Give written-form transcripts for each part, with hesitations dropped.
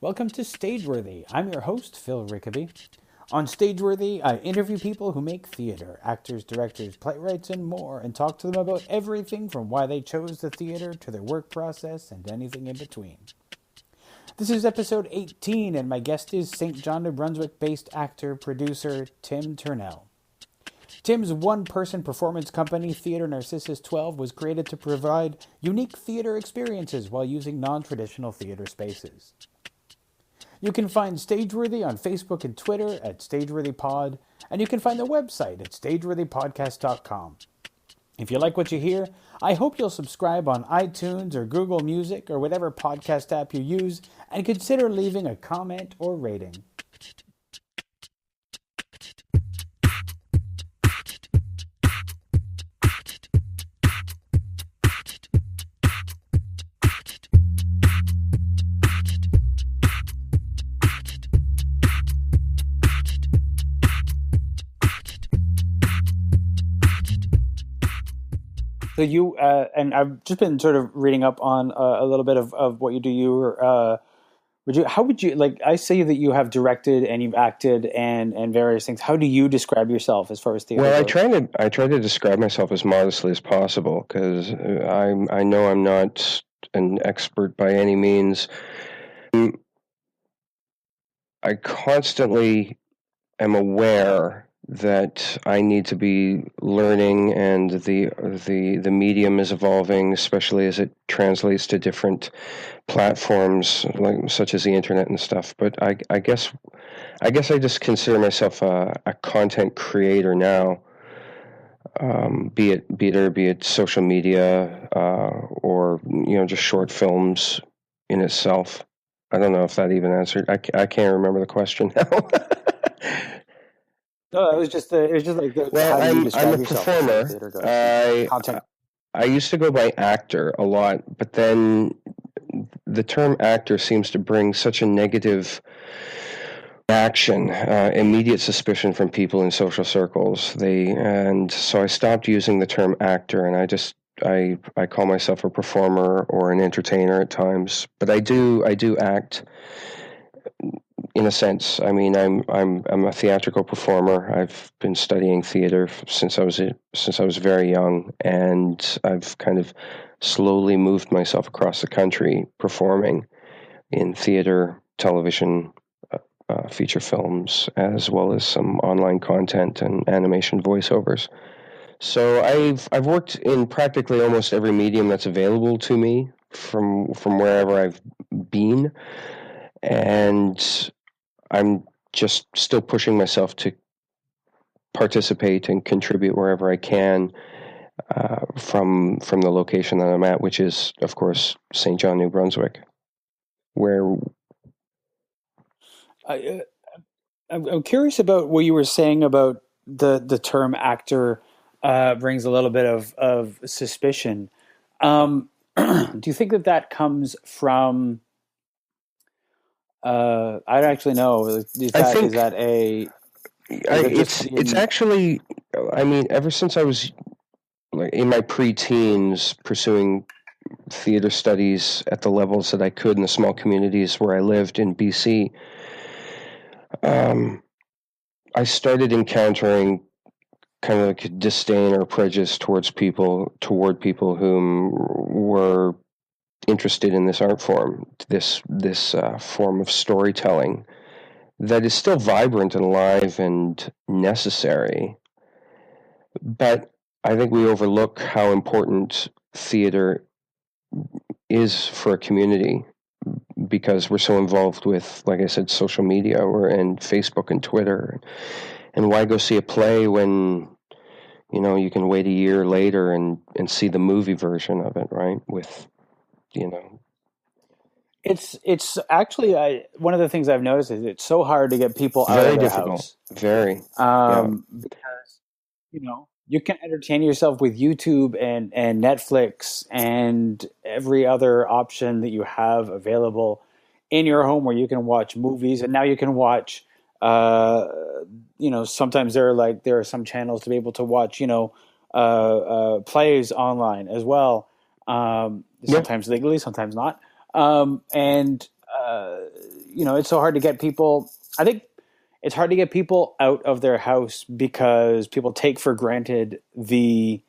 Welcome to Stageworthy. I'm your host, Phil Rickaby. On Stageworthy, I interview people who make theater, actors, directors, playwrights, and more, and talk to them about everything from why they chose the theater to their work process and anything in between. This is episode 18, and my guest is St. John, New Brunswick-based actor, producer Tim Turnell. Tim's one-person performance company, Theatre Narcissus 12, was created to provide unique theater experiences while using non-traditional theater spaces. You can find Stageworthy on Facebook and Twitter at StageworthyPod, and you can find the website at stageworthypodcast.com. If you like what you hear, I hope you'll subscribe on iTunes or Google Music or whatever podcast app you use, and consider leaving a comment or rating. So you and I've just been sort of reading up on a little bit of what you do. How would you like? I say that you have directed and you've acted and various things. How do you describe yourself as far as theater Well, goes? I try to describe myself as modestly as possible because I know I'm not an expert by any means. I constantly am aware that I need to be learning, and the medium is evolving, especially as it translates to different platforms like such as the internet and stuff. But I guess I just consider myself a content creator now, be it social media or just short films in itself. I don't know if that even answered. I can't remember the question now. No, it was just like Well, how do you I'm a describe yourself as far as performer. theater goes? I Content. I used to go by actor a lot, but then the term actor seems to bring such a negative reaction, immediate suspicion from people in social circles. And so I stopped using the term actor, and I call myself a performer or an entertainer at times. But I do act in a sense. I mean, I'm a theatrical performer. I've been studying theater since I was very young, and I've kind of slowly moved myself across the country performing in theater, television, feature films, as well as some online content and animation voiceovers. So I've worked in practically almost every medium that's available to me from wherever I've been, and I'm just still pushing myself to participate and contribute wherever I can from the location that I'm at, which is, of course, St. John, New Brunswick, where I, I'm curious about what you were saying about the term actor brings a little bit of suspicion. Do you think that comes from? I don't actually know. I think Is that a is it just it's being actually, I mean, ever since I was like in my pre-teens pursuing theater studies at the levels that I could in the small communities where I lived in BC, I started encountering kind of like a disdain or prejudice toward people whom were interested in this art form, this form of storytelling that is still vibrant and alive and necessary. But I think we overlook how important theater is for a community because we're so involved with, like I said, social media and Facebook and Twitter. And why go see a play when you can wait a year later and see the movie version of it, right? With you know, it's actually one of the things I've noticed is it's so hard to get people out of very their difficult, house yeah, because you can entertain yourself with YouTube and Netflix and every other option that you have available in your home where you can watch movies, and now you can watch uh, sometimes there are some channels to be able to watch plays online as well, yeah. sometimes legally, sometimes not, and it's so hard to get people. I think it's hard to get people out of their house because people take for granted the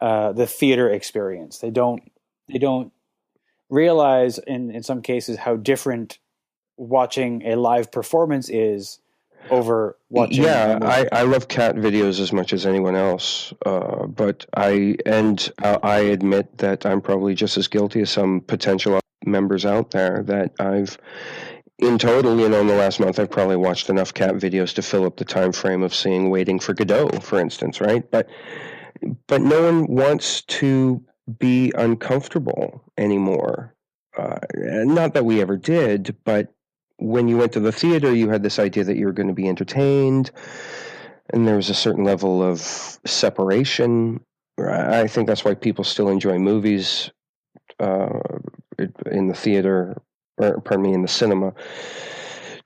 theater experience. They don't realize in some cases how different watching a live performance is over watching a movie. I love cat videos as much as anyone else, but I admit that I'm probably just as guilty as some potential members out there that I've in total, in the last month, I've probably watched enough cat videos to fill up the time frame of seeing Waiting for Godot, for instance, right? But no one wants to be uncomfortable anymore. Not that we ever did, but when you went to the theater, you had this idea that you were going to be entertained, and there was a certain level of separation. I think that's why people still enjoy movies in the theater, or pardon me, in the cinema,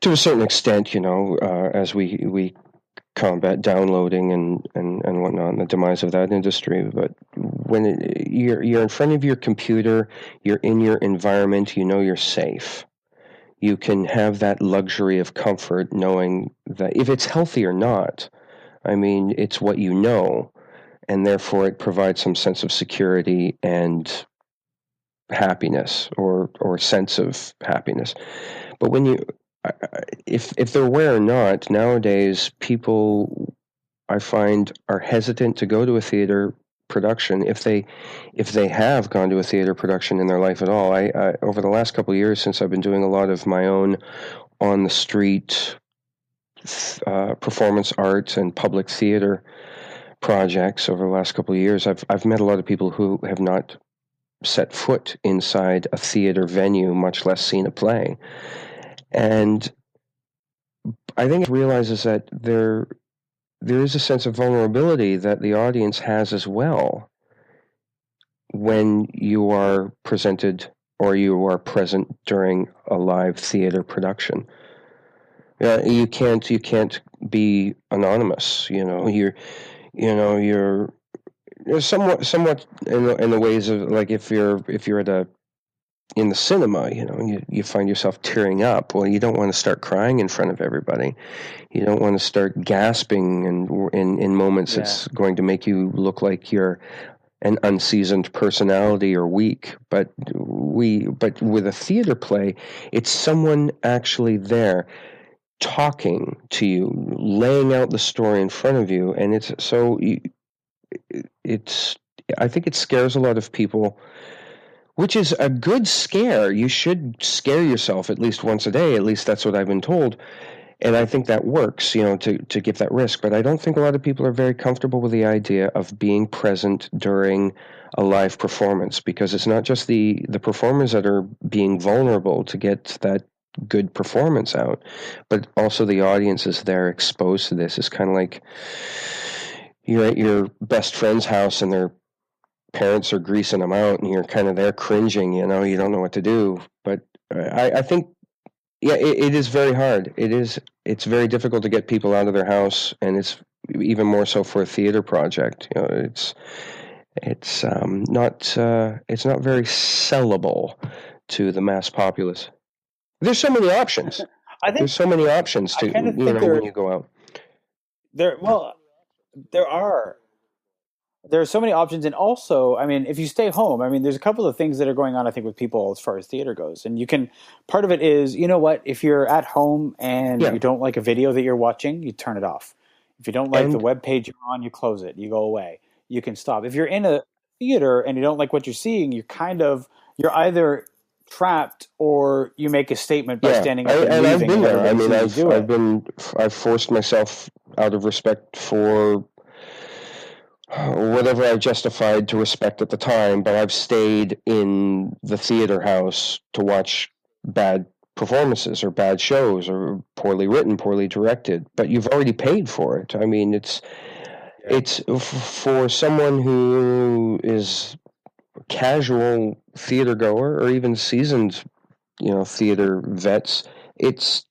to a certain extent, as we combat downloading and whatnot, and the demise of that industry. But when you're in front of your computer, you're in your environment, you're safe. You can have that luxury of comfort knowing that if it's healthy or not, it's what you know, and therefore it provides some sense of security and happiness or sense of happiness. But when if they're aware or not, nowadays people, I find, are hesitant to go to a theater production if they have gone to a theater production in their life at all. I over the last couple of years, since I've been doing a lot of my own on the street performance arts and public theater projects over the last couple of years, I've met a lot of people who have not set foot inside a theater venue, much less seen a play. And I think it realizes that there is a sense of vulnerability that the audience has as well when you are presented or you are present during a live theater production. You can't be anonymous. You're somewhat in the ways of, like, if you're in the cinema, you find yourself tearing up. Well, you don't want to start crying in front of everybody. You don't want to start gasping in moments that's going to make you look like you're an unseasoned personality or weak. But with a theater play, it's someone actually there talking to you, laying out the story in front of you, and I think it scares a lot of people, which is a good scare. You should scare yourself at least once a day. At least that's what I've been told. And I think that works, to give that risk. But I don't think a lot of people are very comfortable with the idea of being present during a live performance, because it's not just the performers that are being vulnerable to get that good performance out, but also the audience is there exposed to this. It's kind of like you're at your best friend's house and their parents are greasing them out, and you're kind of there cringing, you don't know what to do. But I think, it is very hard. It's very difficult to get people out of their house, and it's even more so for a theater project. It's not very sellable to the mass populace. There's so many options. There's so many options to when you go out. There are so many options, and also, if you stay home, there's a couple of things that are going on, I think, with people as far as theater goes. And part of it is, if you're at home and you don't like a video that you're watching, you turn it off. If you don't like the web page you're on, you close it, you go away, you can stop. If you're in a theater and you don't like what you're seeing, you're either trapped or you make a statement by standing up and leaving. I've been there. I've forced myself out of respect for whatever I justified to respect at the time, but I've stayed in the theater house to watch bad performances or bad shows or poorly written, poorly directed. But you've already paid for it. It's for someone who is a casual theater goer or even seasoned, theater vets. It's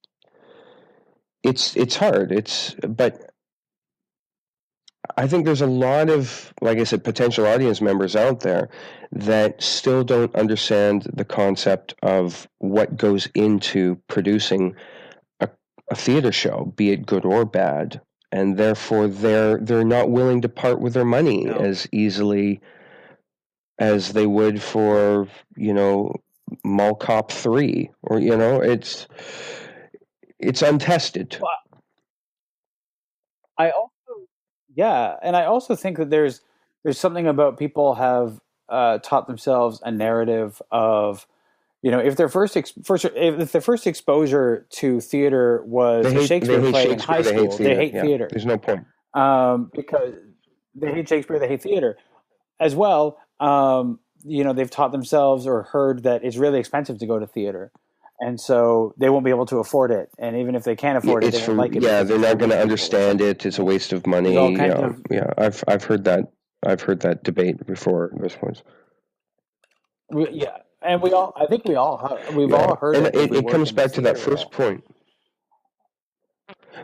hard. But I think there's a lot of, like I said, potential audience members out there that still don't understand the concept of what goes into producing a, a theater show, be it good or bad, and therefore they're not willing to part with their money as easily as they would for, Mall Cop 3, or it's untested. Well, I also, yeah, and I also think that there's something about people have taught themselves a narrative of, if their if their first exposure to theater was a Shakespeare play in high school, they hate theater. There's no point. Because they hate Shakespeare, they hate theater as well. They've taught themselves or heard that it's really expensive to go to theater, and so they won't be able to afford it. And even if they can't afford it, they won't like it. Yeah, they're not going to understand it. It's a waste of money. I've heard that. I've heard that debate before. Those points. Yeah, and I think we've all heard and it. It comes back to that first point.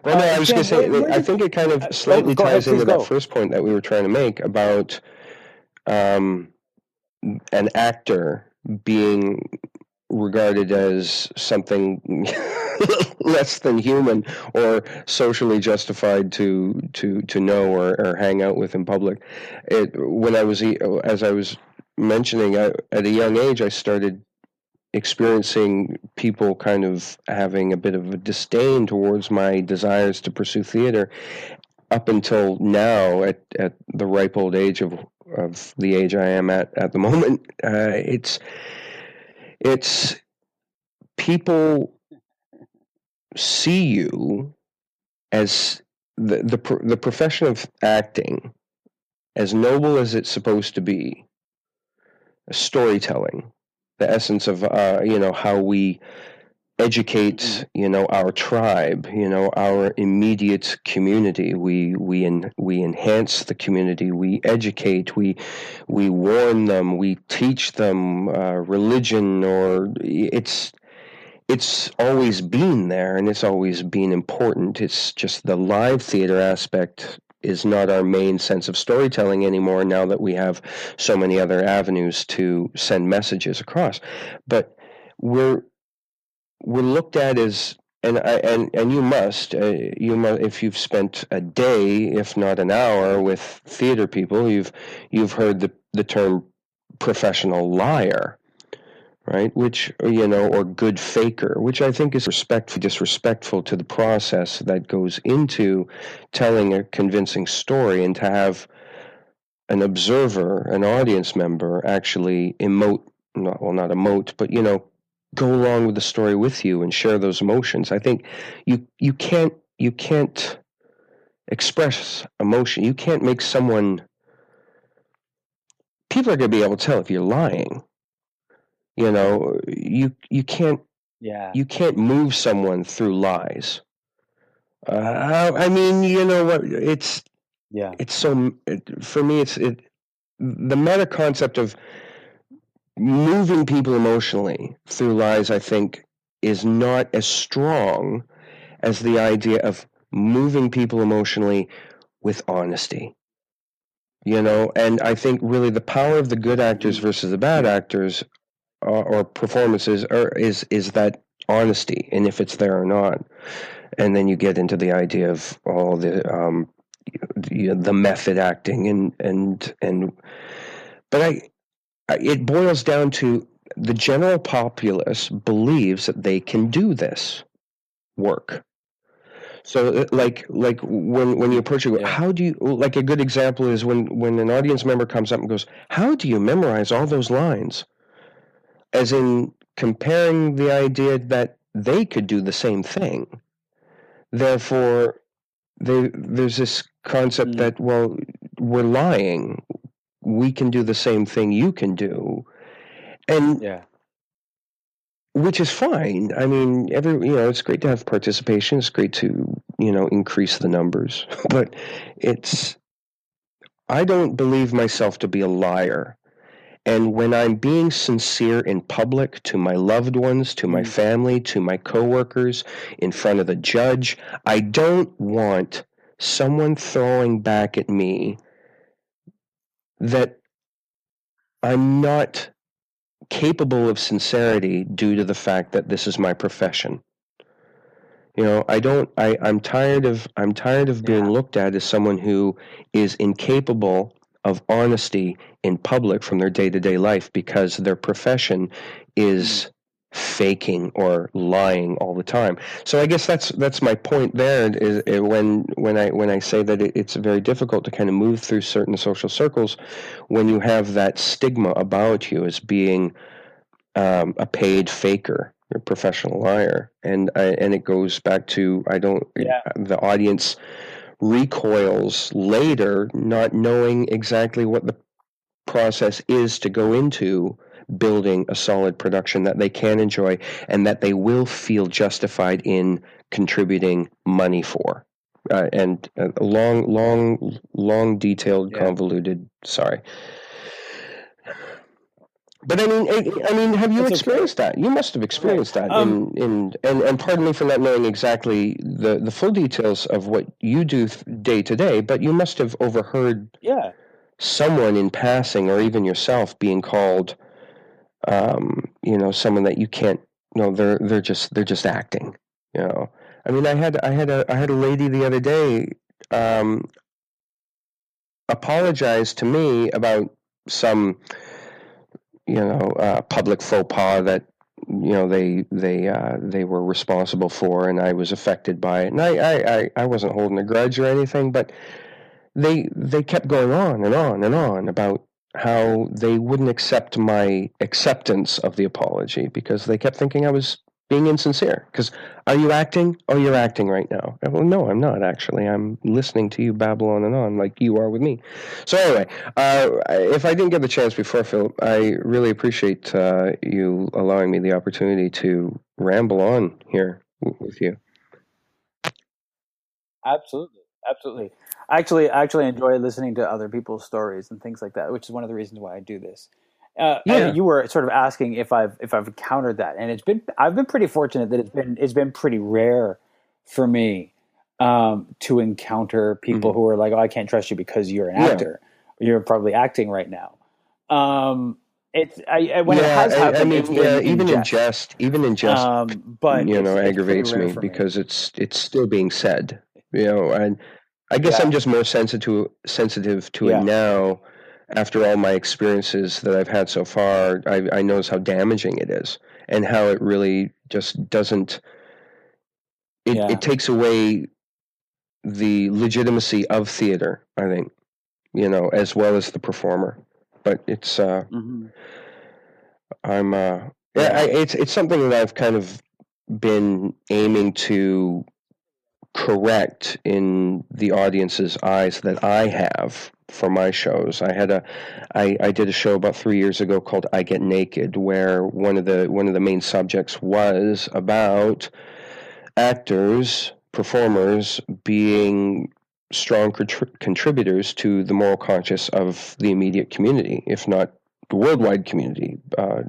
Well, no, I was going to say, I think it kind of slightly ties into that first point that we were trying to make about an actor being regarded as something less than human or socially justified to know or hang out with in public. As I was mentioning, at a young age, I started experiencing people kind of having a bit of a disdain towards my desires to pursue theater, up until now, at the ripe old age of the age I am at the moment. It's people see you as the profession of acting, as noble as it's supposed to be, storytelling, the essence of how we educate our tribe, our immediate community. We enhance the community. We educate. We warn them. We teach them religion, or it's always been there, and it's always been important. It's just the live theater aspect is not our main sense of storytelling anymore, now that we have so many other avenues to send messages across. But we're looked at as, and you must, if you've spent a day, if not an hour, with theater people, you've heard the term professional liar, right? Which, or good faker, which I think is disrespectful to the process that goes into telling a convincing story, and to have an observer, an audience member, actually not emote, but, go along with the story with you and share those emotions. I think you can't express emotion. You can't make someone. People are going to be able to tell if you're lying. You can't. Yeah. You can't move someone through lies. I mean, you know what? It's so, for me, the meta concept of moving people emotionally through lies, I think, is not as strong as the idea of moving people emotionally with honesty. And I think really the power of the good actors versus the bad actors or performances is that honesty, and if it's there or not. And then you get into the idea of all the method acting but it boils down to the general populace believes that they can do this work. So, like when you approach it, how do you? Like a good example is when an audience member comes up and goes, "How do you memorize all those lines?" As in comparing the idea that they could do the same thing. Therefore, there's this concept that, well, we're lying. We can do the same thing you can do. And which is fine. I mean, it's great to have participation. It's great to, increase the numbers. But I don't believe myself to be a liar. And when I'm being sincere in public to my loved ones, to my family, to my coworkers, in front of the judge, I don't want someone throwing back at me that I'm not capable of sincerity due to the fact that this is my profession. I'm tired of being looked at as someone who is incapable of honesty in public from their day-to-day life because their profession is faking or lying all the time. So I guess that's my point there is when I say that it's very difficult to kind of move through certain social circles when you have that stigma about you as being a paid faker, a professional liar, and it goes back to the audience recoils later, not knowing exactly what the process is to go into building a solid production that they can enjoy and that they will feel justified in contributing money for. And a long, detailed, convoluted. Sorry. But I mean, have you experienced that? You must have experienced that. And pardon me for not knowing exactly the full details of what you do day to day, but you must have overheard someone in passing, or even yourself, being called, someone that you can't. No, they're just acting. I mean, I had a lady the other day apologize to me about some public faux pas that they were responsible for, and I was affected by it. And I wasn't holding a grudge or anything, but they kept going on and on and on about how they wouldn't accept my acceptance of the apology because they kept thinking I was being insincere. Because, are you acting? Oh, you're acting right now. Well, no, I'm not actually. I'm listening to you babble on and on like you are with me. So anyway, if I didn't get the chance before, Phil, I really appreciate you allowing me the opportunity to ramble on here with you. Absolutely. I actually enjoy listening to other people's stories and things like that, which is one of the reasons why I do this. You were sort of asking if I've encountered that, and I've been pretty fortunate that it's been pretty rare for me to encounter people who are like, "Oh, I can't trust you because you're an actor. You're probably acting right now." It has happened, I mean, it's been even in jest, but aggravates me because it's still being said. And I guess I'm just more sensitive to it now. After all my experiences that I've had so far, I notice how damaging it is and how it really just doesn't. It takes away the legitimacy of theater, I think, as well as the performer. But it's it's something that I've kind of been aiming to correct in the audience's eyes that I have for my shows. I did a show about 3 years ago called I Get Naked, where one of the main subjects was about actors, performers being strong contributors to the moral conscience of the immediate community, if not the worldwide community,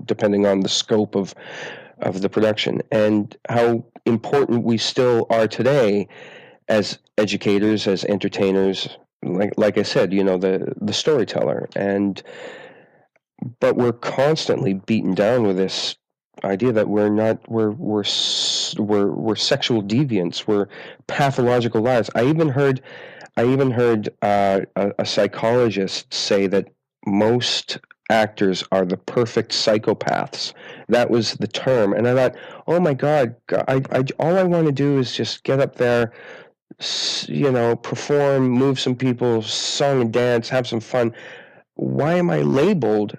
depending on the scope of the production, and how important we still are today as educators, as entertainers, like I said, the storyteller. But we're constantly beaten down with this idea that we're sexual deviants, we're pathological liars. I even heard a psychologist say that most actors are the perfect psychopaths. That was the term, and I thought, oh my God, all I want to do is just get up there, perform, move some people, song and dance, have some fun. Why am I labeled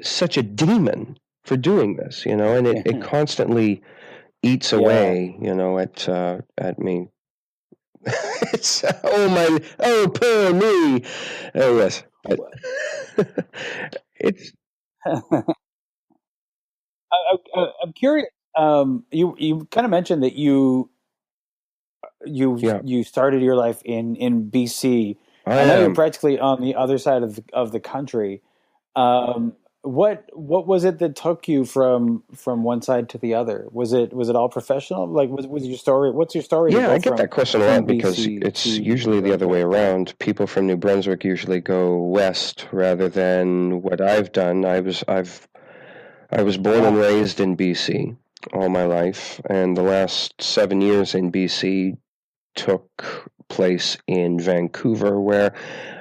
such a demon for doing this? And it constantly eats away, at me. It's poor me. Oh yes, but it's. I'm curious. You kind of mentioned that you started your life in BC. I know you're practically on the other side of the country. what was it that took you from one side to the other? Was it all professional? Like was your story? What's your story to Yeah, go I get that question a from lot because BC to it's New usually the other way Brunswick? around. People from New Brunswick usually go west rather than what I've done. I was born and Yeah. raised in BC all my life, and the last 7 years in BC took place in Vancouver, where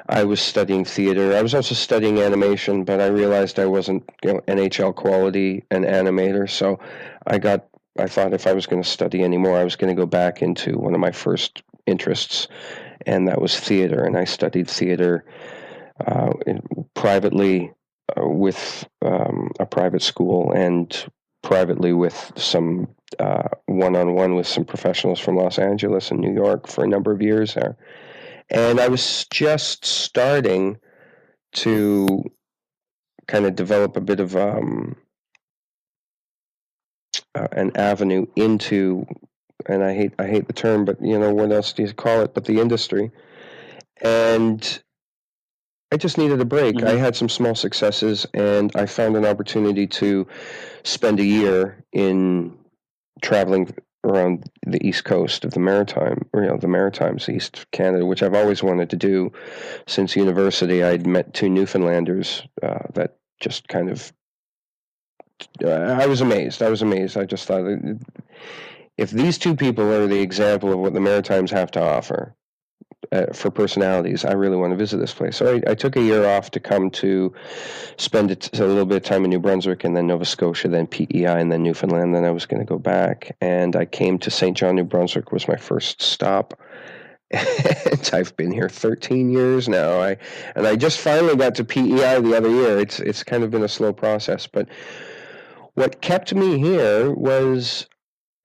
I was studying theater. I was also studying animation, but I realized I wasn't, NHL quality an animator. So I got. I thought if I was going to study anymore, I was going to go back into one of my first interests, and that was theater. And I studied theater privately with a private school and privately with some one-on-one with some professionals from Los Angeles and New York for a number of years there. And I was just starting to kind of develop a bit of an avenue into, and I hate the term, but what else do you call it? But the industry, and I just needed a break. I Mm-hmm. had some small successes, and I found an opportunity to spend a year in traveling around the east coast of the Maritime, the Maritimes, East Canada, which I've always wanted to do since university. I'd met two Newfoundlanders that just kind of, I was amazed. I just thought, if these two people are the example of what the Maritimes have to offer, for personalities, I really want to visit this place. So I took a year off to come to spend a little bit of time in New Brunswick, and then Nova Scotia, then PEI, and then Newfoundland. Then I was going to go back, and I came to St. John, New Brunswick was my first stop. And I've been here 13 years now. I just finally got to PEI the other year. It's kind of been a slow process, but what kept me here was,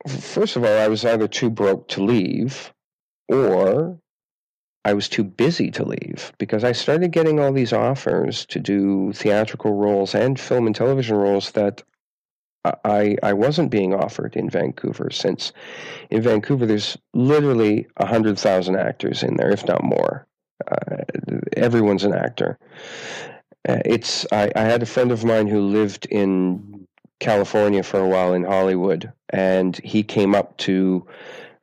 first of all, I was either too broke to leave, or I was too busy to leave, because I started getting all these offers to do theatrical roles and film and television roles that I wasn't being offered in Vancouver, since in Vancouver there's literally 100,000 actors in there, if not more. Everyone's an actor. I had a friend of mine who lived in California for a while, in Hollywood, and he came up to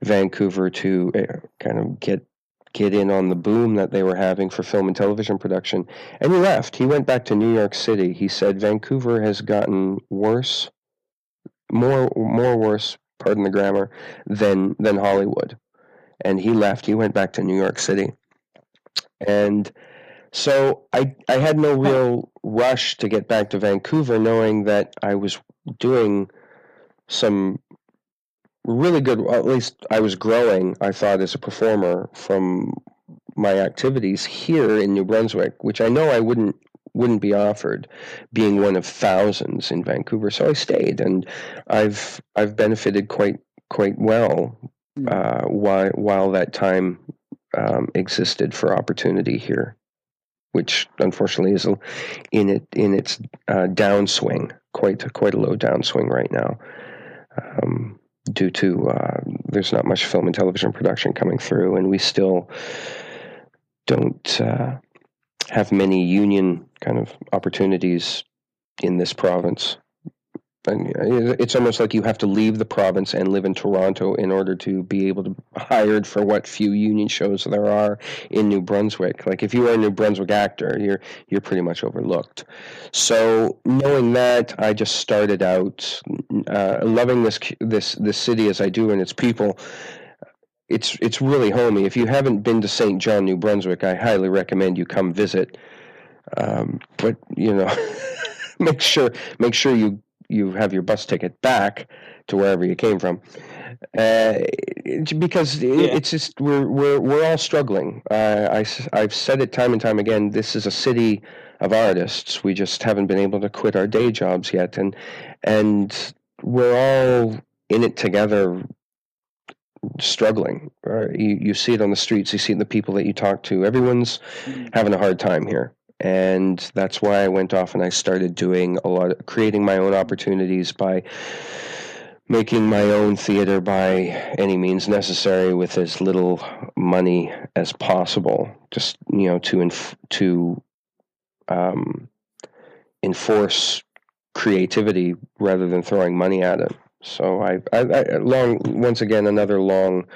Vancouver to kind of get in on the boom that they were having for film and television production. And he left. He went back to New York City. He said Vancouver has gotten worse, more worse, pardon the grammar, than Hollywood. And he left. He went back to New York City. And so I had no real rush to get back to Vancouver, knowing that I was doing some really good, at least I was growing, I thought, as a performer from my activities here in New Brunswick, which I know I wouldn't be offered, being one of thousands in Vancouver. So I stayed, and I've benefited quite well while that time existed for opportunity here, which unfortunately is in its downswing, quite a low downswing right now. Due to there's not much film and television production coming through, and we still don't have many union kind of opportunities in this province. And it's almost like you have to leave the province and live in Toronto in order to be able to be hired for what few union shows there are in New Brunswick. Like, if you are a New Brunswick actor, you're pretty much overlooked. So knowing that, I just started out loving this city as I do, and its people. It's really homey. If you haven't been to St. John, New Brunswick, I highly recommend you come visit. But make sure you have your bus ticket back to wherever you came from, because it's just we're all struggling. I've said it time and time again. This is a city of artists. We just haven't been able to quit our day jobs yet, and we're all in it together, struggling. You see it on the streets. You see it in the people that you talk to. Everyone's having a hard time here. And that's why I went off and I started doing creating my own opportunities by making my own theater by any means necessary with as little money as possible. Just, to enforce creativity rather than throwing money at it. So once again, another long,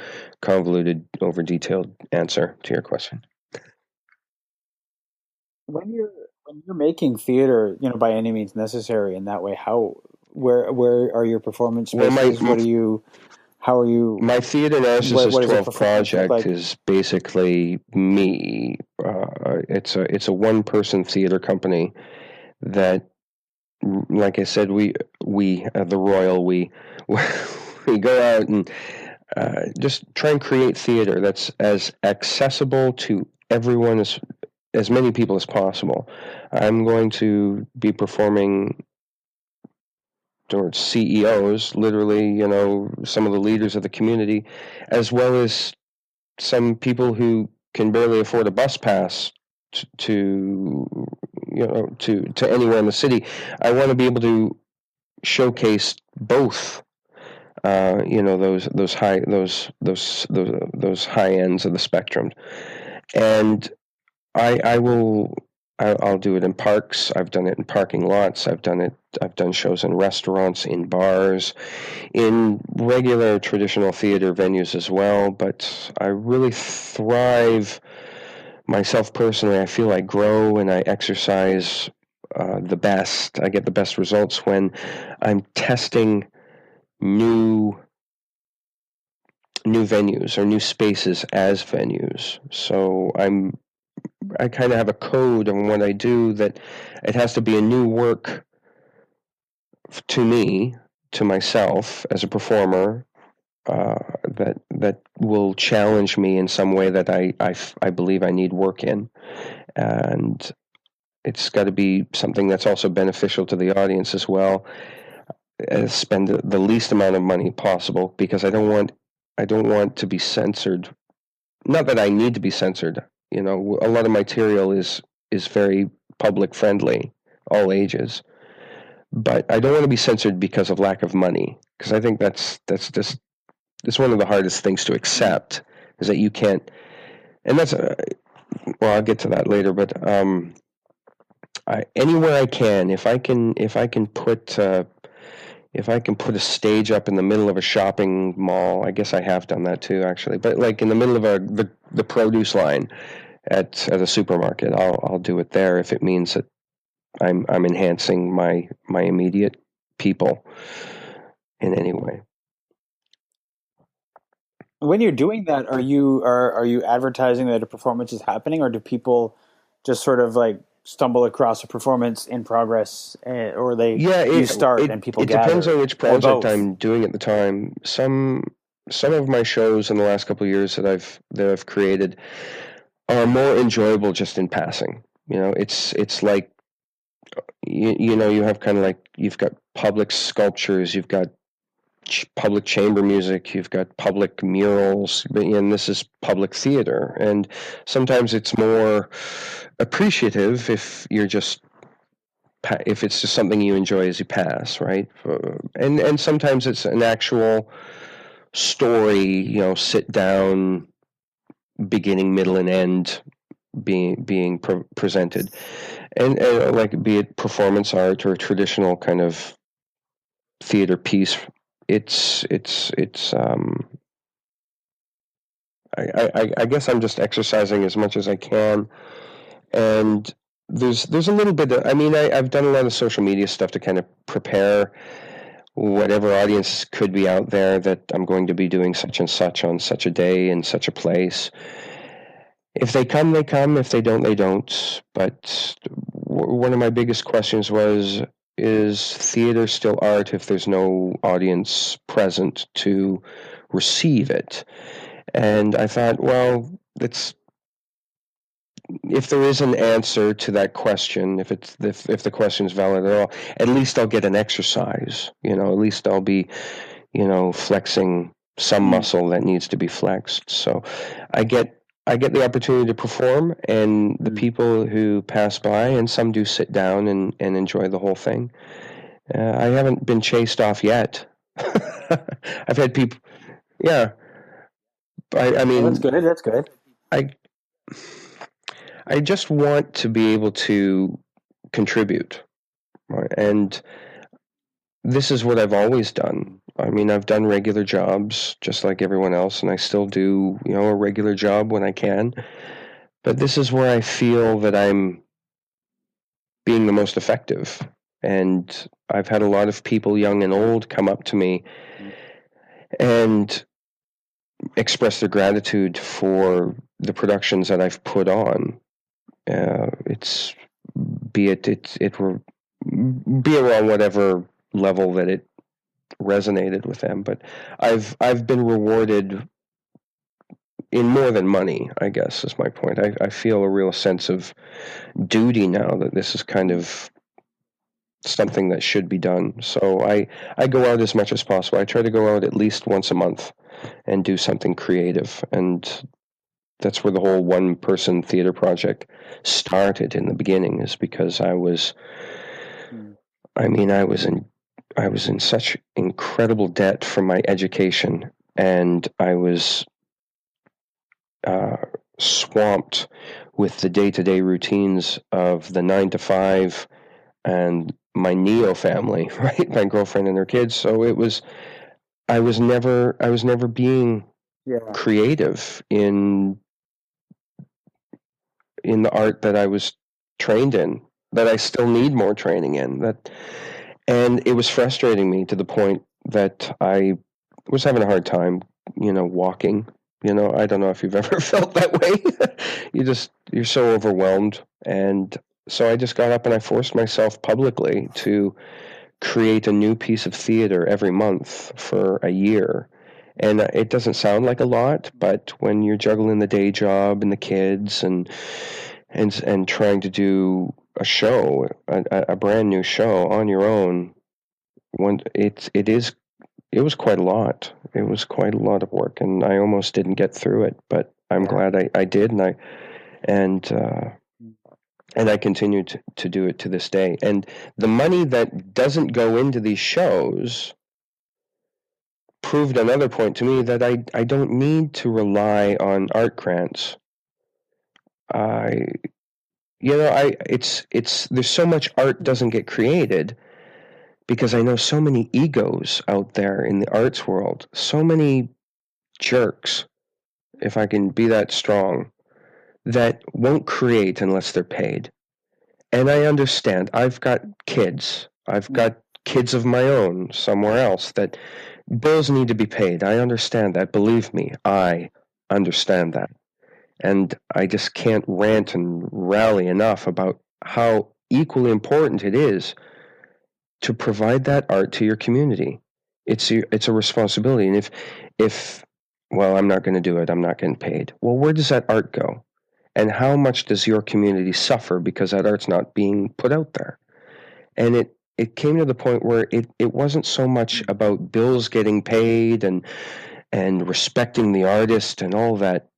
convoluted, over detailed answer to your question. When you're making theater, by any means necessary in that way, where are your performance spaces? How are you? My Theater Narcissus What does a 12 performance look project like? is basically me. It's a one-person theater company that, like I said, we the Royal, we we go out and just try and create theater that's as accessible to everyone, as many people as possible. I'm going to be performing towards CEOs, literally, some of the leaders of the community, as well as some people who can barely afford a bus pass to to anywhere in the city. I want to be able to showcase both. Those high ends of the spectrum, and I will. I'll do it in parks. I've done it in parking lots. I've done shows in restaurants, in bars, in regular traditional theater venues as well. But I really thrive myself personally. I feel I grow and I exercise the best. I get the best results when I'm testing new venues or new spaces as venues. So I kind of have a code on what I do, that it has to be a new work to me, to myself as a performer, that will challenge me in some way that I believe I need work in, and it's got to be something that's also beneficial to the audience as well. Spend the least amount of money possible, because I don't want to be censored. Not that I need to be censored. A lot of material is very public friendly, all ages. But I don't want to be censored because of lack of money, because I think that's just it's one of the hardest things to accept, is that you can't. And that's well, I'll get to that later. But anywhere I can, if I can put a stage up in the middle of a shopping mall, I guess I have done that too, actually. But like in the middle of the produce line at a supermarket, I'll do it there if it means that I'm enhancing my immediate people in any way. When you're doing that, are you advertising that a performance is happening, or do people just sort of like stumble across a performance in progress, or Yeah, you start and people it depends gather, on which or project both? I'm doing at the time. Some of my shows in the last couple of years that I've created are more enjoyable just in passing. It's like you have kind of like, you've got public sculptures, you've got public chamber music, you've got public murals, and this is public theater. And sometimes it's more appreciative if it's just something you enjoy as you pass, right? And sometimes it's an actual story, sit down, beginning, middle, and end being presented, and like, be it performance art or traditional kind of theater piece. It's I guess I'm just exercising as much as I can, and there's a little bit of, I've done a lot of social media stuff to kind of prepare whatever audience could be out there, that I'm going to be doing such and such on such a day in such a place. If they come, they come. If they don't, they don't. But one of my biggest questions was, is theater still art if there's no audience present to receive it? And I thought, well, if there is an answer to that question, if the question is valid at all, at least I'll get an exercise. At least I'll be, flexing some Mm. muscle that needs to be flexed. So I get the opportunity to perform, and the Mm. people who pass by, and some do sit down and enjoy the whole thing. I haven't been chased off yet. I've had people, yeah. I Well, that's mean, good. That's good. I I just want to be able to contribute. And this is what I've always done. I mean, I've done regular jobs just like everyone else, and I still do, a regular job when I can. But this is where I feel that I'm being the most effective. And I've had a lot of people, young and old, come up to me and express their gratitude for the productions that I've put on. It's be it on whatever level that it resonated with them, but I've been rewarded in more than money, I guess, is my point. I feel a real sense of duty now that this is kind of something that should be done. So I go out as much as possible. I try to go out at least once a month and do something creative, and that's where the whole one-person theater project started in the beginning, is because I was in such incredible debt from my education, and I was swamped with the day-to-day routines of the 9 to 5 and my Neo family, right? My girlfriend and her kids. So I was never being creative in the art that I was trained in, that I still need more training in. And it was frustrating me to the point that I was having a hard time, walking. I don't know if you've ever felt that way. You're so overwhelmed. And so I just got up and I forced myself publicly to create a new piece of theater every month for a year. And it doesn't sound like a lot, but when you're juggling the day job and the kids and trying to do a show, a brand new show on your own, it was quite a lot. It was quite a lot of work, and I almost didn't get through it, but I'm glad I did, and I continue to do it to this day. And the money that doesn't go into these shows proved another point to me, that I don't need to rely on art grants. There's so much art doesn't get created because I know so many egos out there in the arts world, so many jerks, if I can be that strong, that won't create unless they're paid. And I understand. I've got kids. I've got kids of my own somewhere else that bills need to be paid. I understand that. Believe me, I understand that. And I just can't rant and rally enough about how equally important it is to provide that art to your community. It's a responsibility. And if I'm not going to do it, I'm not getting paid. Well, where does that art go? And how much does your community suffer because that art's not being put out there? And it came to the point where it wasn't so much about bills getting paid and respecting the artist and all that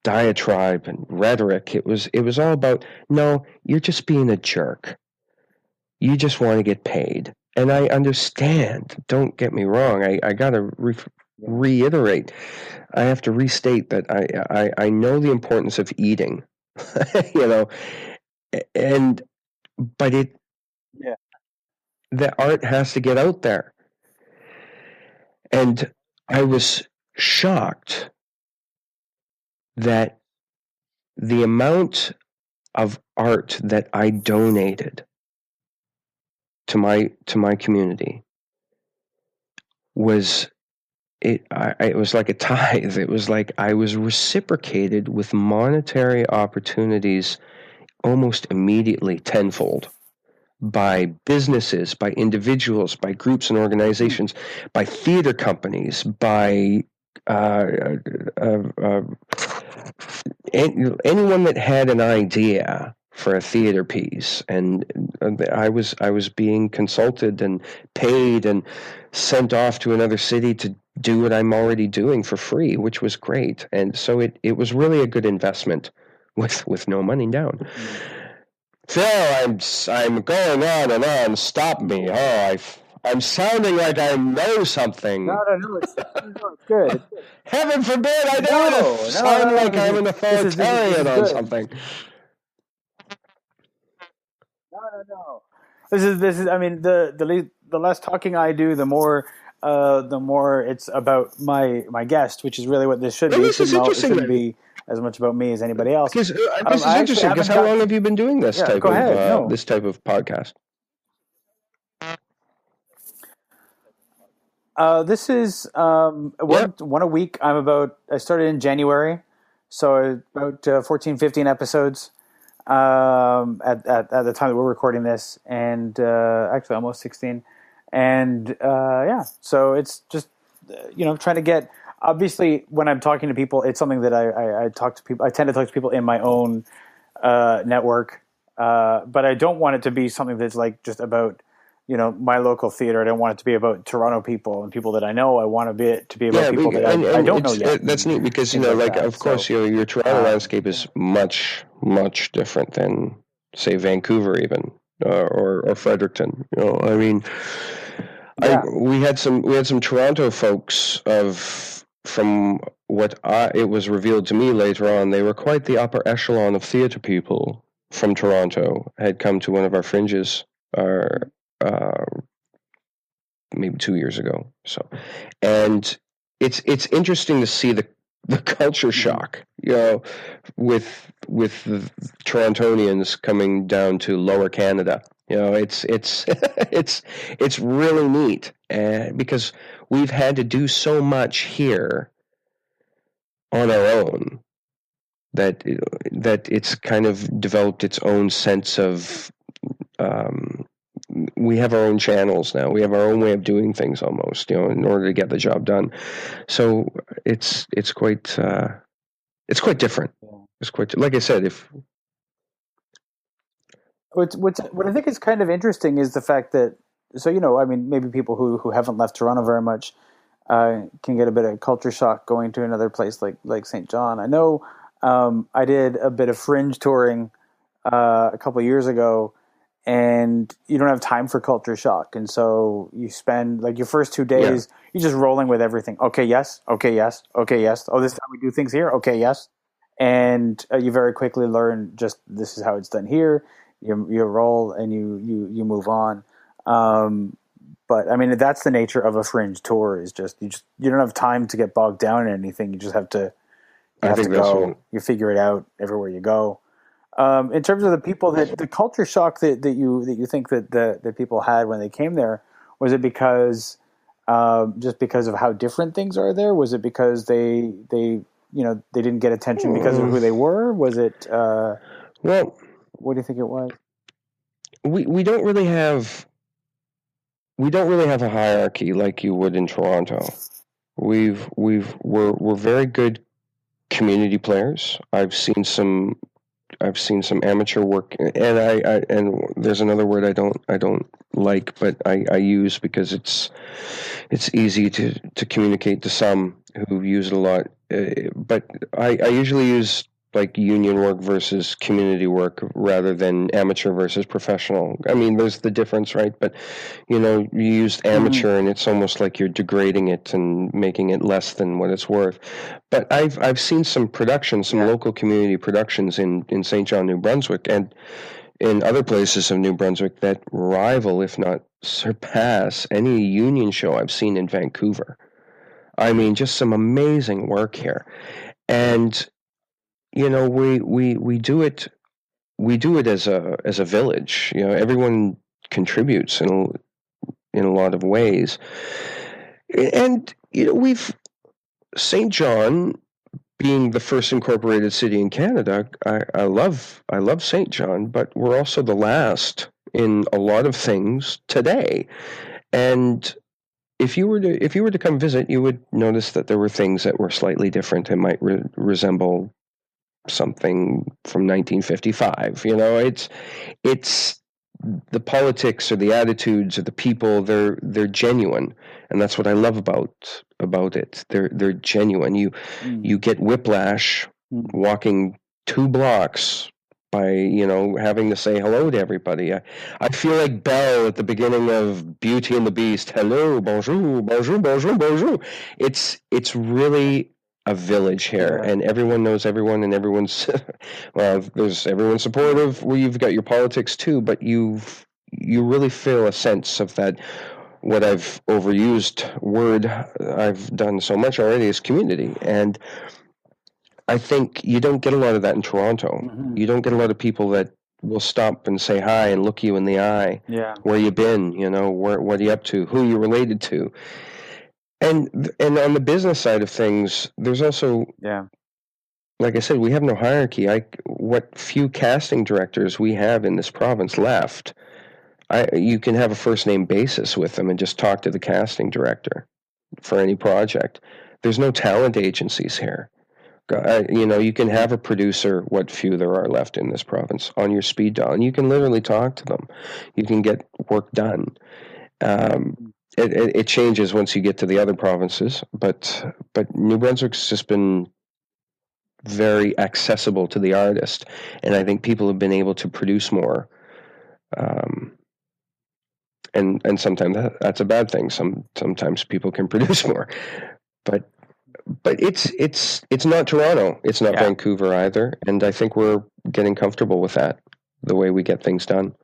diatribe and rhetoric. It was all about, no, you're just being a jerk. You just want to get paid. And I understand. Don't get me wrong. I got to reiterate. I have to restate that I know the importance of eating, but the art has to get out there. And I was shocked that the amount of art that I donated to my community was it was like a tithe. It was like I was reciprocated with monetary opportunities almost immediately tenfold by businesses, by individuals, by groups and organizations, by theater companies, by anyone that had an idea for a theater piece. And I was being consulted and paid and sent off to another city to do what I'm already doing for free, which was great. And so it was really a good investment with no money down. Phil, I'm going on and on. Stop me. Oh, I'm sounding like I know something. No, it's good. Heaven forbid I don't sound like I'm an authoritarian on something. No. This is. I mean, the less talking I do, the more it's about my guest, which is really what this should Well, be. this is It interesting. shouldn't be as much about me as anybody else. Because this is I interesting. Because how long have you been doing this type go ahead. No. this type of podcast? This is one a week. I started in January, so about 14, 15 episodes at the time that we're recording this, and actually almost 16. And so it's just trying to get. Obviously, when I'm talking to people, it's something that I talk to people. I tend to talk to people in my own network, but I don't want it to be something that's like just about my local theater. I don't want it to be about Toronto people and people that I know. I want it to be about people that I don't know yet. That's neat because of course, your Toronto landscape is much different than say Vancouver, even or Fredericton. I mean, we had some Toronto folks from what it was revealed to me later on. They were quite the upper echelon of theater people from Toronto. Had come to one of our fringes. Maybe 2 years ago. So, and it's interesting to see the culture shock, with the Torontonians coming down to Lower Canada. It's it's really neat, because we've had to do so much here on our own that it's kind of developed its own sense of. We have our own channels now. We have our own way of doing things almost, in order to get the job done. So it's quite different. It's quite, like I said, what I think is kind of interesting is the fact that, I mean, maybe people who haven't left Toronto very much can get a bit of culture shock going to another place like St. John. I know I did a bit of fringe touring a couple of years ago, and you don't have time for culture shock. And so you spend like your first 2 days, you're just rolling with everything. Okay, yes. Okay, yes. Okay, yes. Oh, this is how we do things here. Okay, yes. And you very quickly learn just this is how it's done here. You roll and you move on. But I mean, that's the nature of a fringe tour, is just you don't have time to get bogged down in anything. You just have to, go. You figure it out everywhere you go. In terms of the people the culture shock that you think that people had when they came there, was it because just because of how different things are there? Was it because they didn't get attention because of who they were? Was it well, what do you think it was? We don't really have a hierarchy like you would in Toronto. We're very good community players. I've seen some amateur work, and I there's another word I don't like, but I use because it's easy to communicate to some who use it a lot. But I usually use like union work versus community work rather than amateur versus professional. I mean, there's the difference, right? But you used amateur, and it's almost like you're degrading it and making it less than what it's worth. But I've seen some productions, some local community productions in St. John, New Brunswick, and in other places of New Brunswick that rival, if not surpass, any union show I've seen in Vancouver. I mean, just some amazing work here, and we do it as a village. Everyone contributes in a lot of ways, and we've St. John being the first incorporated city in Canada. I love St. John, but we're also the last in a lot of things today. And if you were to come visit, you would notice that there were things that were slightly different and might resemble something from 1955. It's the politics or the attitudes or the people. They're genuine, and that's what I love about it. They're genuine. You get whiplash walking 2 blocks by having to say hello to everybody. I feel like Belle at the beginning of Beauty and the Beast. Hello, bonjour, bonjour, bonjour, bonjour. It's really a village here, and everyone knows everyone, and everyone's everyone's supportive. Well, you've got your politics too, but you really feel a sense of that. What I've overused word I've done so much already is community, and I think you don't get a lot of that in Toronto. Mm-hmm. You don't get a lot of people that will stop and say hi and look you in the eye. Yeah. Where you been? What are you up to? Who you related to? And on the business side of things, there's also, Yeah. like I said, we have no hierarchy. What few casting directors we have in this province left, you can have a first name basis with them and just talk to the casting director for any project. There's no talent agencies here. You can have a producer, what few there are left in this province, on your speed dial, and you can literally talk to them. You can get work done. It changes once you get to the other provinces, but New Brunswick's just been very accessible to the artist, and I think people have been able to produce more. And sometimes that's a bad thing. Sometimes people can produce more, but it's not Toronto. It's not Vancouver either, and I think we're getting comfortable with that, the way we get things done.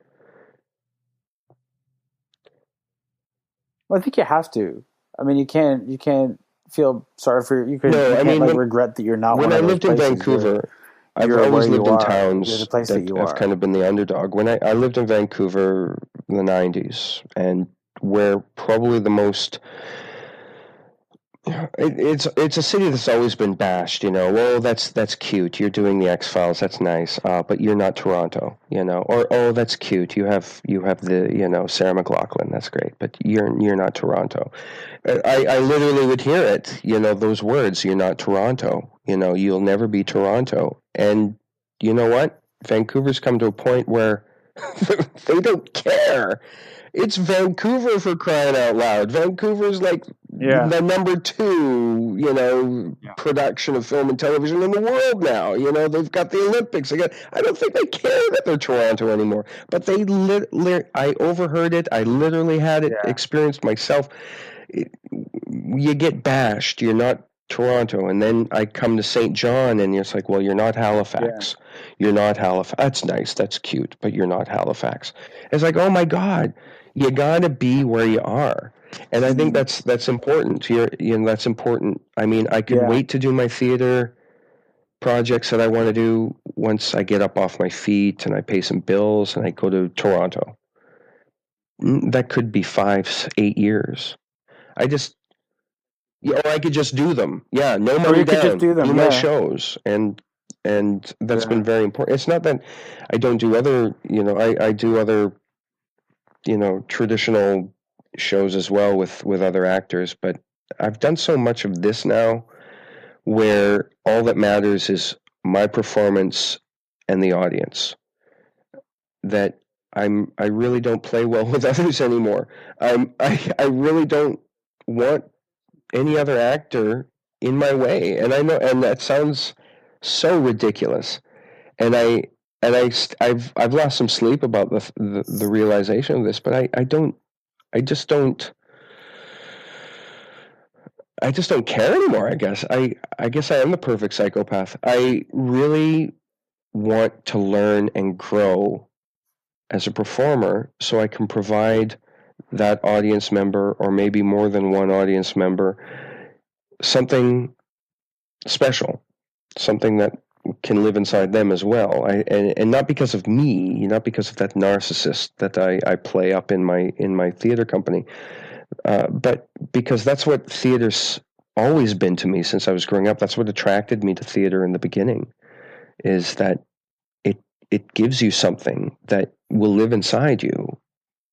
Well, I think you have to. I mean, you can't feel sorry for you. Regret that you're not. When I lived in Vancouver, I've always lived in towns that have kind of been the underdog. When I lived in Vancouver in the 90s, and where probably the most, it's a city that's always been bashed, well, that's cute, you're doing the X-Files, that's nice, but you're not Toronto, or, oh, that's cute, you have the, Sarah McLachlan, that's great, but you're not Toronto. I literally would hear it, those words, you're not Toronto, you'll never be Toronto. And you know what? Vancouver's come to a point where they don't care. It's Vancouver, for crying out loud. Vancouver's like the number 2, production of film and television in the world now. They've got the Olympics. I don't think they care that they're Toronto anymore. But I overheard it. I literally had it experienced myself. You get bashed. You're not Toronto. And then I come to St. John, and it's like, well, you're not Halifax. You're not Halifax. That's nice. That's cute. But you're not Halifax. It's like, oh my God. You gotta be where you are, and I think that's important. That's important. I mean, I could wait to do my theater projects that I want to do once I get up off my feet and I pay some bills and I go to Toronto. That could be 5-8 years. I could just do them. Yeah, no money down. Just do my shows, and that's been very important. It's not that I don't do other. I do other, traditional shows as well with other actors, but I've done so much of this now where all that matters is my performance and the audience, that I really don't play well with others anymore. I really don't want any other actor in my way, and I know, and that sounds so ridiculous, and I've lost some sleep about the realization of this, but I just don't care anymore. I guess I am the perfect psychopath. I really want to learn and grow as a performer so I can provide that audience member, or maybe more than one audience member, something special, something that can live inside them as well. And not because of me, not because of that narcissist that I play up in my theater company, but because that's what theater's always been to me since I was growing up. That's what attracted me to theater in the beginning, is that it gives you something that will live inside you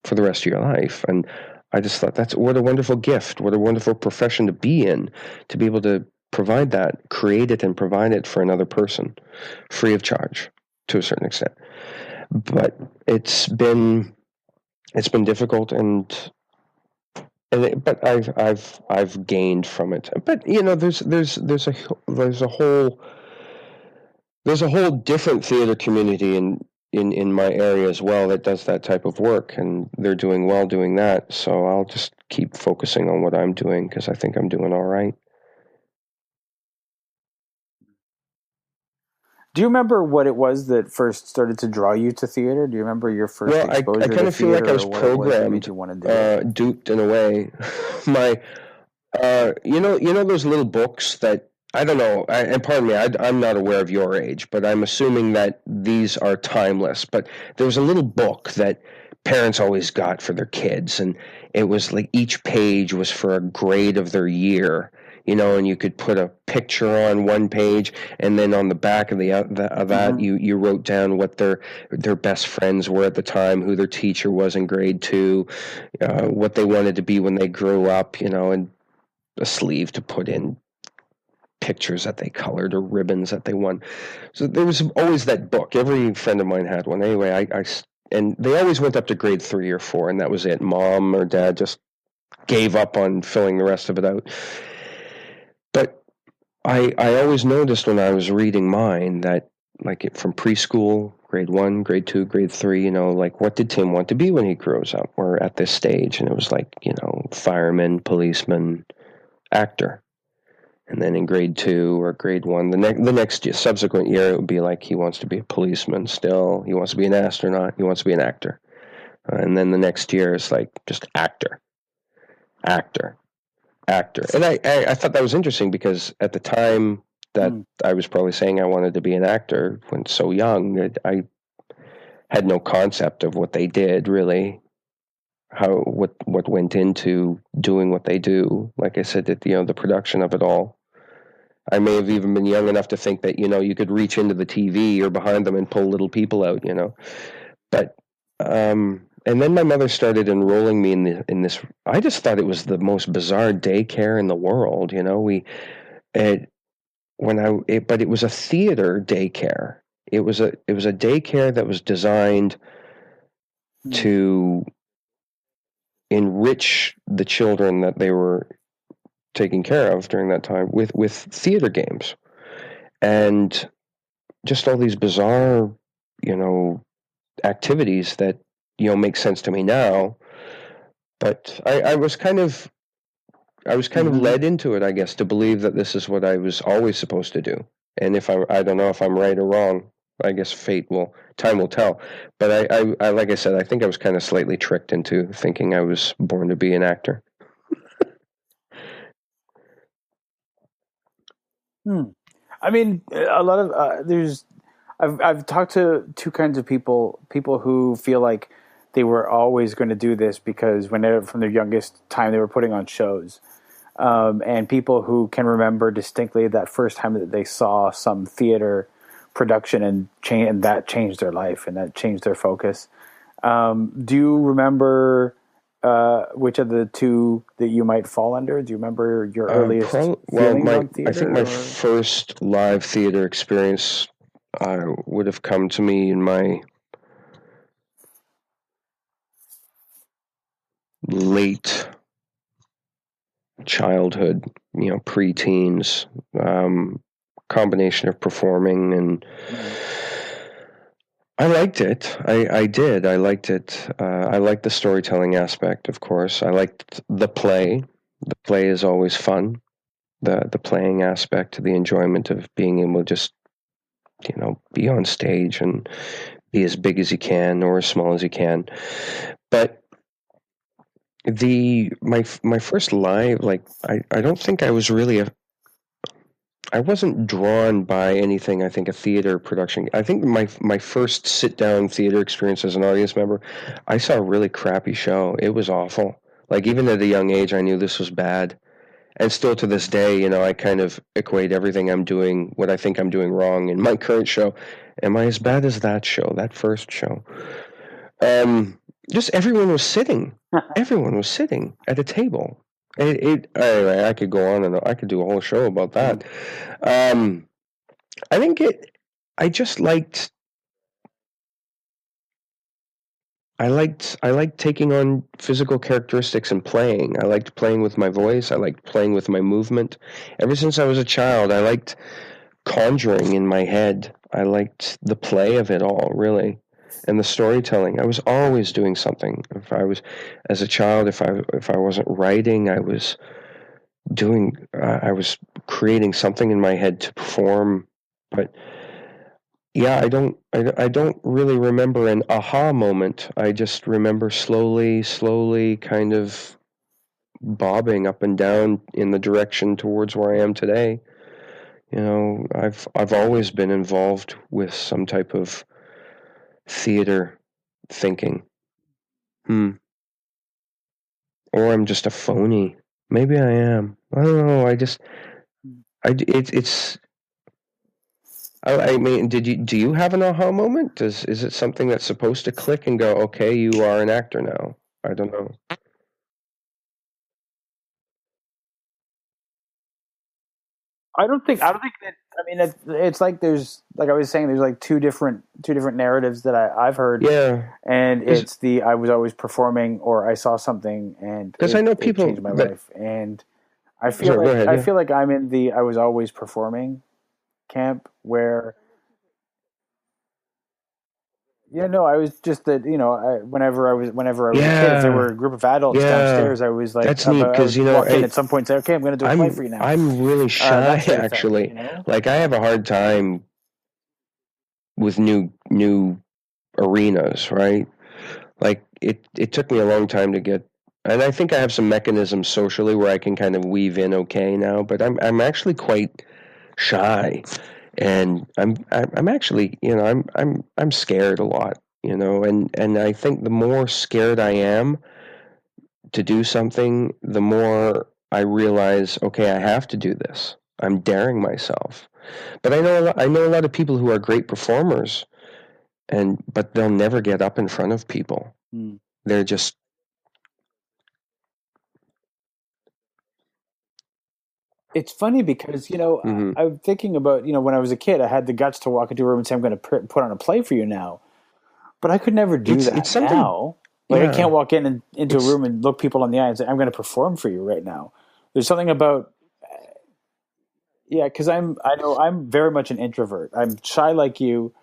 for the rest of your life. And I just thought, what a wonderful gift, what a wonderful profession to be in, to be able to provide that, create it and provide it for another person, free of charge to a certain extent. But it's been difficult, but I've gained from it. But there's a whole different theater community in my area as well that does that type of work, and they're doing well doing that. So I'll just keep focusing on what I'm doing, because I think I'm doing all right. Do you remember what it was that first started to draw you to theater? Do you remember your first Well, exposure I kind to of feel like theater, I was or what it was that made programmed, you want to do it? duped in a way. My, you know those little books that I don't know. And pardon me, I'm not aware of your age, but I'm assuming that these are timeless. But there was a little book that parents always got for their kids, and it was like each page was for a grade of their year. You know, and you could put a picture on one page, and then on the back of that, Mm-hmm. you wrote down what their best friends were at the time, who their teacher was in grade two, what they wanted to be when they grew up. You know, and a sleeve to put in pictures that they colored or ribbons that they won. So there was always that book. Every friend of mine had one. Anyway, and they always went up to grade 3 or 4, and that was it. Mom or dad just gave up on filling the rest of it out. But I always noticed when I was reading mine that, like, from preschool, grade 1, grade 2, grade 3, you know, like, what did Tim want to be when he grows up, or at this stage? And it was like, you know, fireman, policeman, actor. And then in grade 2 or grade 1, the next subsequent year, it would be like he wants to be a policeman still. He wants to be an astronaut. He wants to be an actor. And then the next year is like just actor, actor, actor. And I thought that was interesting because at the time that I was probably saying I wanted to be an actor when so young, I had no concept of what they did really, what went into doing what they do. Like I said, you know, the production of it all. I may have even been young enough to think that, you know, you could reach into the TV or behind them and pull little people out, you know. But and then my mother started enrolling me in this. I just thought it was the most bizarre daycare in the world, you know. But it was a theater daycare. It was a daycare that was designed to enrich the children that they were taking care of during that time with theater games. And just all these bizarre, you know, activities that, you know, make sense to me now. But I was kind of led into it, I guess, to believe that this is what I was always supposed to do. And if I don't know if I'm right or wrong. I guess time will tell. But I like I said, I think I was kind of slightly tricked into thinking I was born to be an actor. I mean, a lot of I've talked to two kinds of people who feel like they were always going to do this because from their youngest time they were putting on shows, and people who can remember distinctly that first time that they saw some theater production and that changed their life and that changed their focus. Do you remember which of the two that you might fall under? Do you remember your earliest feelings on theater? I think my first live theater experience would have come to me in my late childhood, you know, pre-teens, combination of performing, and I liked it. I did. I liked it. I liked the storytelling aspect, of course. I liked the play. The play is always fun. The playing aspect, the enjoyment of being able to just, you know, be on stage and be as big as you can or as small as you can. But my first live, like, I don't think I was really I wasn't drawn by anything. I think a theater production. I think my first sit down theater experience as an audience member, I saw a really crappy show. It was awful. Like, even at a young age, I knew this was bad. And still to this day, you know, I kind of equate everything I'm doing, what I think I'm doing wrong in my current show. Am I as bad as that show, that first show? Just everyone was sitting. Everyone was sitting at a table. Anyway, I could go on and I could do a whole show about that. I think I just liked. I liked taking on physical characteristics and playing. I liked playing with my voice. I liked playing with my movement. Ever since I was a child, I liked conjuring in my head. I liked the play of it all, really, and the storytelling. I was always doing something. If I was, as a child, if I wasn't writing, I was doing. I was creating something in my head to perform. But yeah, I don't really remember an aha moment. I just remember slowly kind of bobbing up and down in the direction towards where I am today. I've always been involved with some type of theater thinking. Or I'm just a phony. Maybe I am. I don't know. It's. I mean, do you have an aha moment? Is it something that's supposed to click and go, okay, you are an actor now? I don't know. I don't think that. I mean, it's like there's like I was saying, there's like two different narratives that I've heard, Yeah, and it's the I was always performing or I saw something and because I know it people changed my that. life, and I feel Sorry, go like ahead. I Yeah. feel like I'm in the I was always performing camp where. Yeah, no, I was just that, whenever I was a kid, if there were Yeah, a group of adults yeah. downstairs, I was like, That's neat I because would walk in at some point and say, okay, I'm going to do a play for you now, I'm really shy that sort of thing, actually. Like I have a hard time with new arenas, right? Like it took me a long time to get, and I think I have some mechanisms socially where I can kind of weave in okay now, but I'm actually quite shy, and I'm actually, I'm scared a lot, and I think the more scared I am to do something, the more I realize, okay, I have to do this. I'm daring myself. But I know a lot of people who are great performers, but they'll never get up in front of people. Mm. They're just. It's funny because, Mm-hmm. I'm thinking about, when I was a kid, I had the guts to walk into a room and say, I'm going to put on a play for you now. But I could never do It's that something. now. Like, I can't Yeah. walk in and into a It's room and look people in the eye and say, I'm going to perform for you right now. There's something about. Yeah, because I know I'm very much an introvert. I'm shy like you.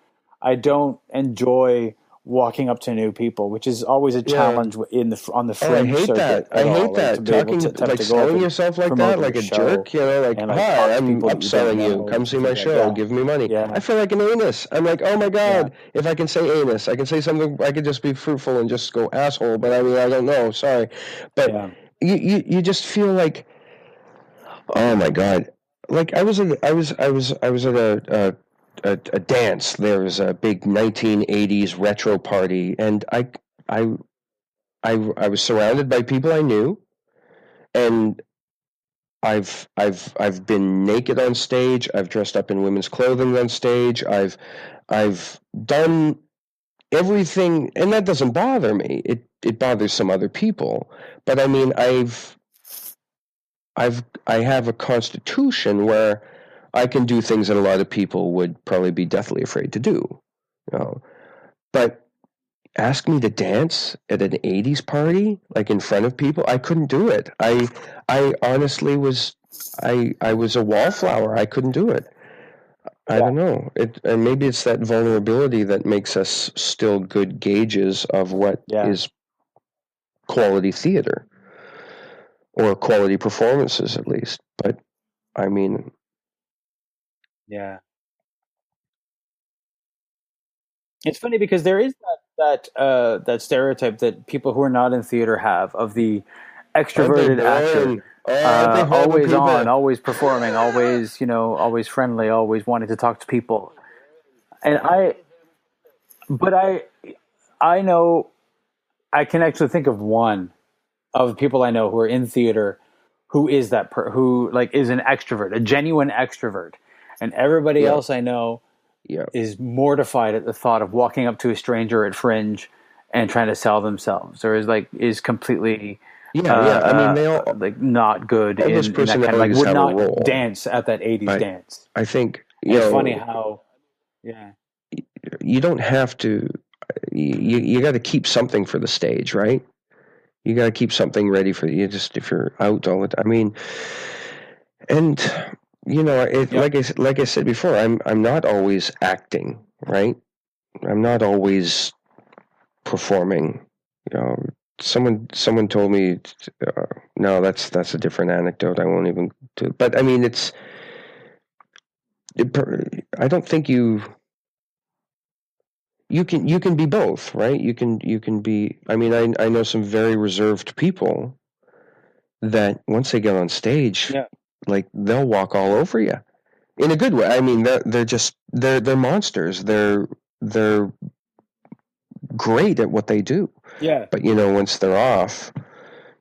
I don't enjoy walking up to new people, which is always a yeah. challenge in the on the Oh, I fringe hate circuit that. at I all. hate Like to that. be able Talking to attempt like to go up selling and yourself like promote that, your like a show jerk. Like, and like talk hi, to I'm people that you don't upselling you. know Come and see stuff my like that. show. Yeah, Give me money. I yeah, feel like an anus. I'm like, oh my yeah, god. If I can say anus, I can say something. I could just be fruitful and just go asshole. But I mean, I don't know. Sorry, but yeah. you just feel like, oh my god. Like I was at a dance. There was a big 1980s retro party, and I I was surrounded by people I knew, and I've been naked on stage. I've dressed up in women's clothing on stage. I've done everything, and that doesn't bother me. It bothers some other people, but I mean, I have a constitution where I can do things that a lot of people would probably be deathly afraid to do. You know, but ask me to dance at an 80s party like in front of people, I couldn't do it. I honestly was. I was a wallflower. I couldn't do it. I Yeah. don't know. And maybe it's that vulnerability that makes us still good gauges of what Yeah, is quality theater or quality performances, at least. But I mean, yeah. It's funny because there is that stereotype that people who are not in theater have of the aren't they extroverted actor, boring? Oh, aren't they horrible always on, people? always performing, always always friendly, always wanting to talk to people. And but I know I can actually think of one of people I know who are in theater who is who like is an extrovert, a genuine extrovert, and everybody Yeah, else I know yeah, is mortified at the thought of walking up to a stranger at Fringe and trying to sell themselves, or is completely yeah. I mean, like not good all those in that kind of like personalities would have a not role, dance at that '80s but dance. I think And it's funny how yeah you don't have to. You got to keep something for the stage, right? You got to keep something ready for you. Just if you're out all the time. I mean, and yeah like I said before, I'm not always acting, right? I'm not always performing. You know, someone told me, uh, no, that's a different anecdote. I won't even do. But I mean, I don't think you. you can be both, right? You can be. I mean, I know some very reserved people that once they get on stage, like they'll walk all over you in a good way. I mean, they're monsters. They're great at what they do. Yeah. But once they're off,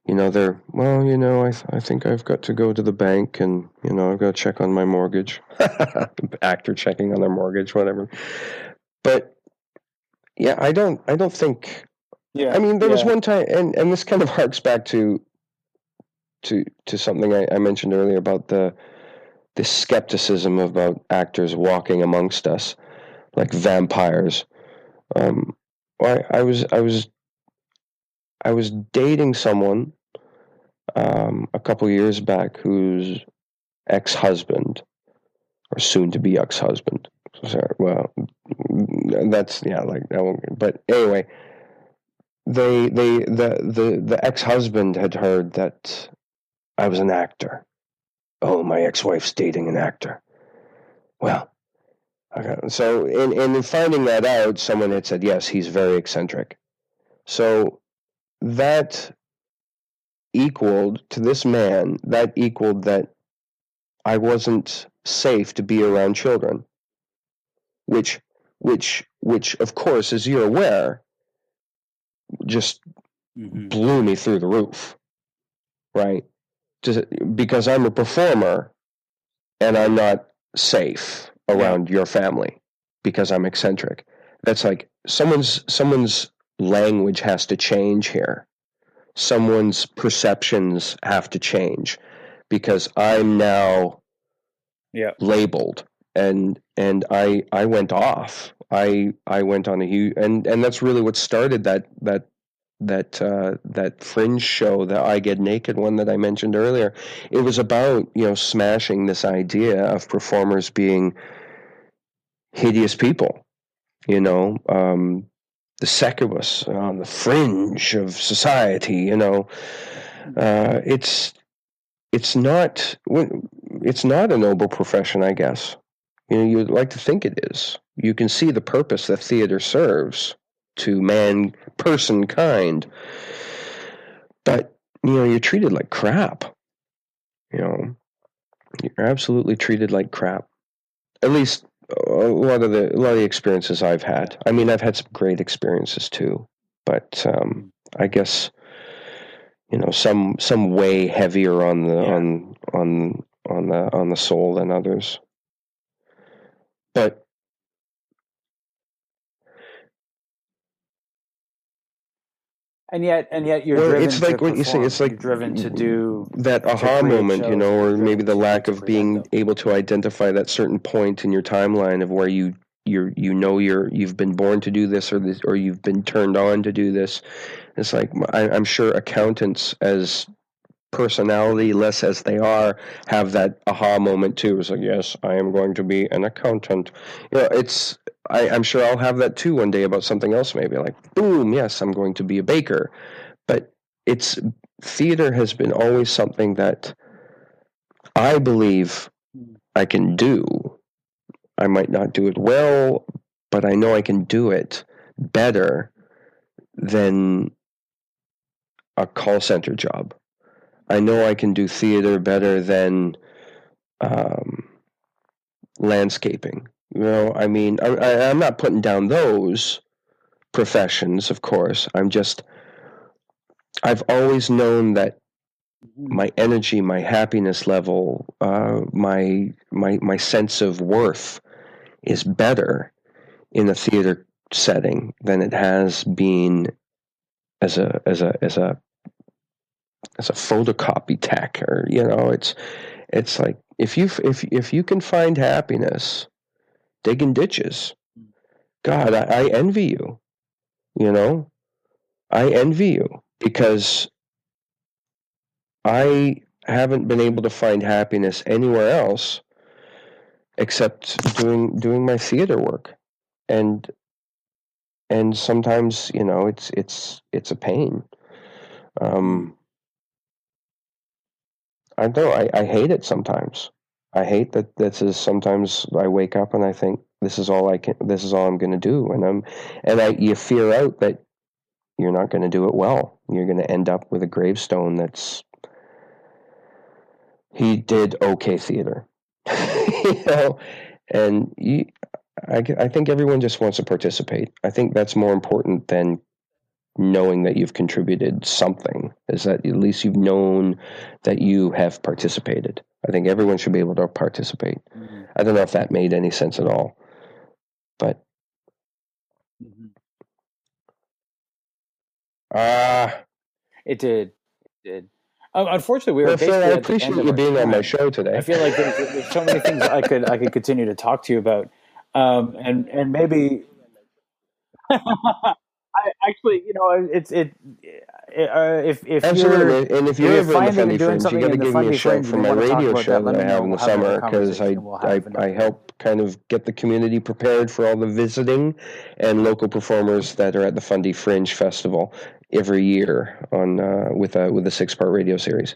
they're, well, I think I've got to go to the bank and I've got to check on my mortgage. Actor checking on their mortgage, whatever. But yeah, I don't think. Yeah. I mean, there was one time, and this kind of harks back to something I mentioned earlier about the skepticism about actors walking amongst us like vampires. I was dating someone a couple years back whose ex-husband, or soon-to-be ex-husband. Sorry, well, that's like that won't. But anyway, the ex-husband had heard that I was an actor. Oh, my ex-wife's dating an actor. Well, okay. So in finding that out, someone had said, yes, he's very eccentric. So that equaled to this man, that equaled that I wasn't safe to be around children, which of course, as you're aware, just blew me through the roof, right? Just because I'm a performer and I'm not safe around your family because I'm eccentric. That's like someone's language has to change here. Someone's perceptions have to change because I'm now labeled, and I went off. I went on a huge, and that's really what started that Fringe show, the I Get Naked one that I mentioned earlier. It was about smashing this idea of performers being hideous people, the succubus on the fringe of society. It's not a noble profession, I guess. You'd like to think it is. You can see the purpose that theater serves to person kind, but you're treated like crap. You're absolutely treated like crap. At least a lot of the experiences I've had. I mean, I've had some great experiences too, but I guess some way heavier on the soul than others. But and yet you're driven it's like to what you say. It's like you're driven to do that aha moment, or maybe the lack of being them. able to identify that certain point in your timeline of where you've been born to do this, or you've been turned on to do this. It's like I'm sure accountants, as personality-less as they are, have that aha moment too. It's like, yes, I am going to be an accountant. I'm sure I'll have that too one day about something else, maybe like, boom, yes, I'm going to be a baker. But theater has been always something that I believe I can do. I might not do it well, but I know I can do it better than a call center job. I know I can do theater better than landscaping. I mean, I'm not putting down those professions, of course. I've always known that my energy, my happiness level, my sense of worth is better in a theater setting than it has been as a photocopy tech, or it's like if you can find happiness digging ditches, God, I envy you. I envy you, because I haven't been able to find happiness anywhere else except doing my theater work, and sometimes it's a pain. I know I hate it sometimes. I hate that this is sometimes I wake up and I think this is all I'm going to do. You fear out that you're not going to do it well. You're going to end up with a gravestone that's, he did okay theater, you know, and I think everyone just wants to participate. I think that's more important than knowing that you've contributed something, is that at least you've known that you have participated. I think everyone should be able to participate. Mm-hmm. I don't know if that made any sense at all, but It did. It did. Unfortunately, we were Phil, basically I at the end appreciate of you our being on my time. show today. I feel like there's so many things I could continue to talk to you about, and maybe I actually, Absolutely, and if if you're you're ever in the finding and Fundy doing Fringe, you got something to in the give me a Fundy shout Fringe for and you my want to talk radio about show that, let that I me know. have in We'll the have another summer, because conversation and we'll have I another. help kind of get the community prepared for all the visiting and local performers that are at the Fundy Fringe Festival every year on with a 6-part radio series.